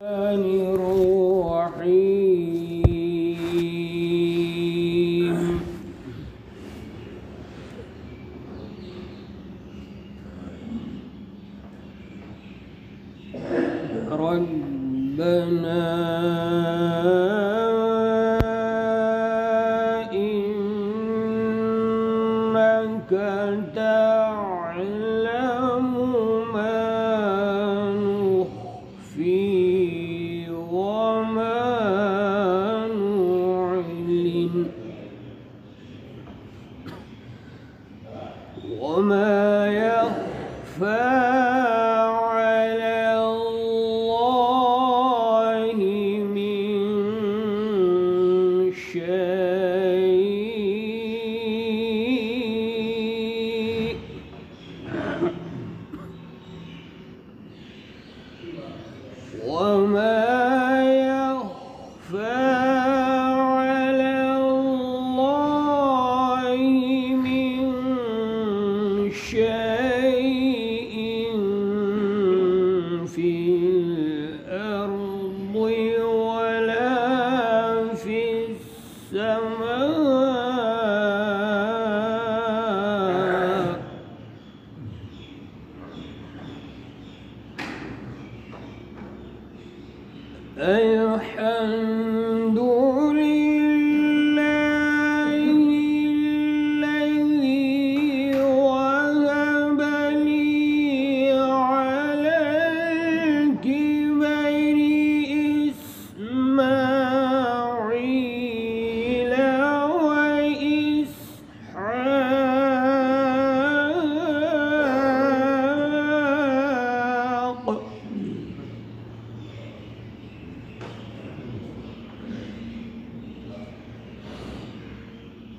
الرحيم. ربنا إنك تعلم ما نخفي وما نعلن وما يخفى على الله من شيء وما يخفى على الله من شيء في الأرض ولا في السماء. الحمد لله الذي وهب لي على الكبر إسماعيل وإسحاق.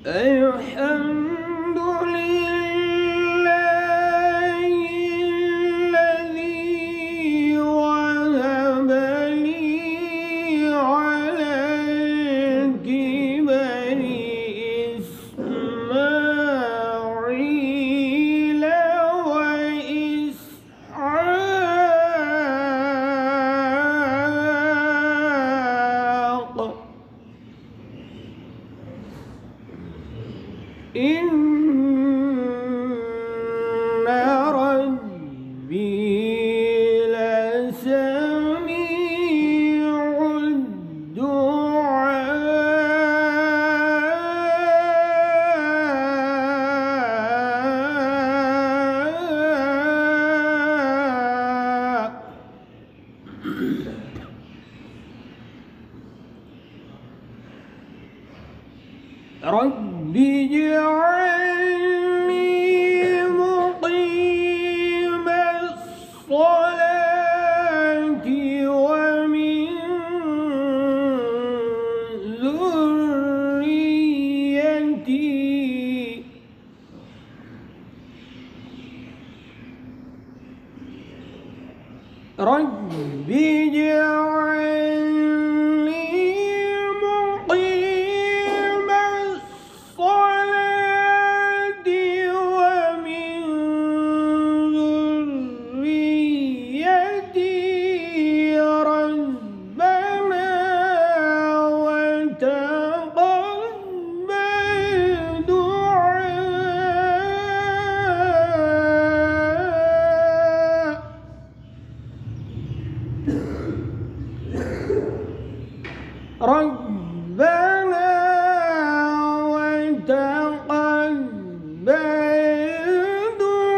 الحمد لله الذي وهب لي على الكبر إسماعيل وإسحاق. إن ربي لسميع الدعاء. رب اجعلني مقيم الصلاة ومن ذريتي. رب اجعلني مقيم الصلاة ومن ذريتي. ربنا وتقبل دعاء. ربنا وتقبل دعاء.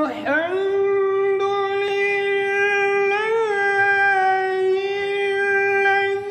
الحمد لله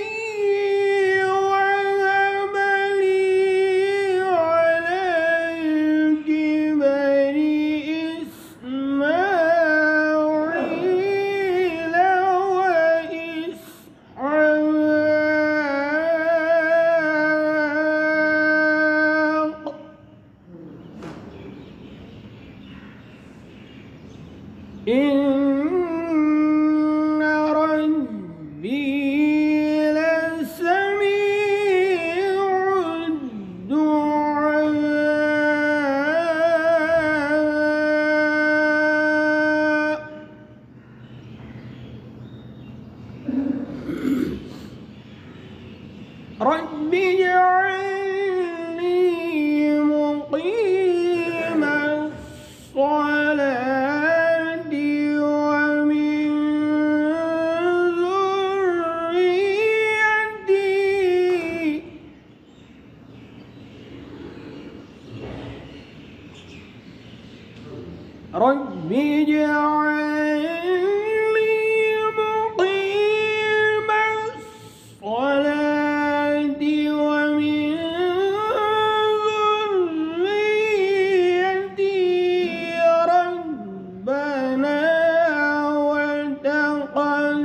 رب اجعلني مقيم الصلاة ومن ذريتي رب اجعلني مقيم الصلاة ومن ذريتي ربنا وتقبل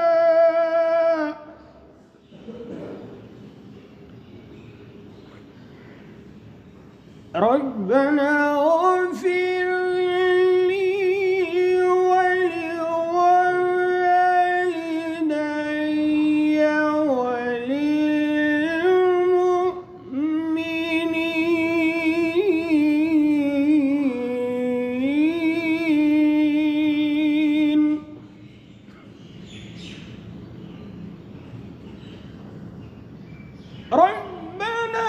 دعاء ربنا اغفر لي ولوالدي وللمؤمنين ربنا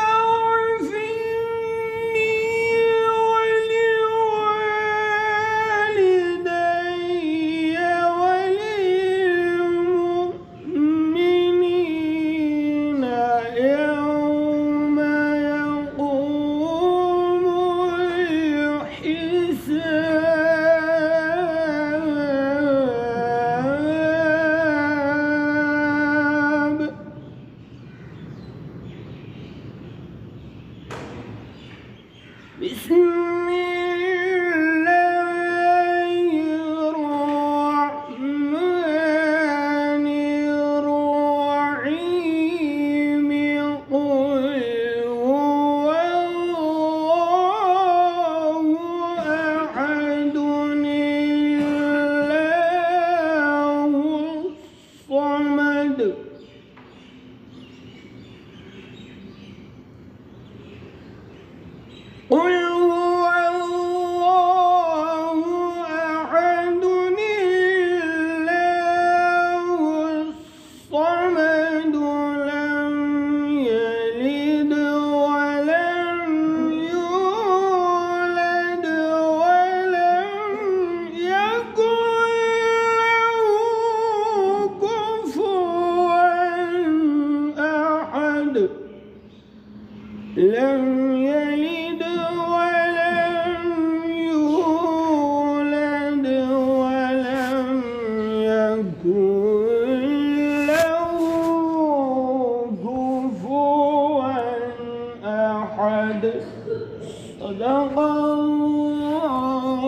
بسم الله الرحمن الرحيم قل هو الله أحد الله الصمد قل هو الله أحد الله الصمد لم يلد ولم يولد ولم يكن له كفوا أحد لم يلد ولم يولد ولم يكن له كفوا أحد صدق الله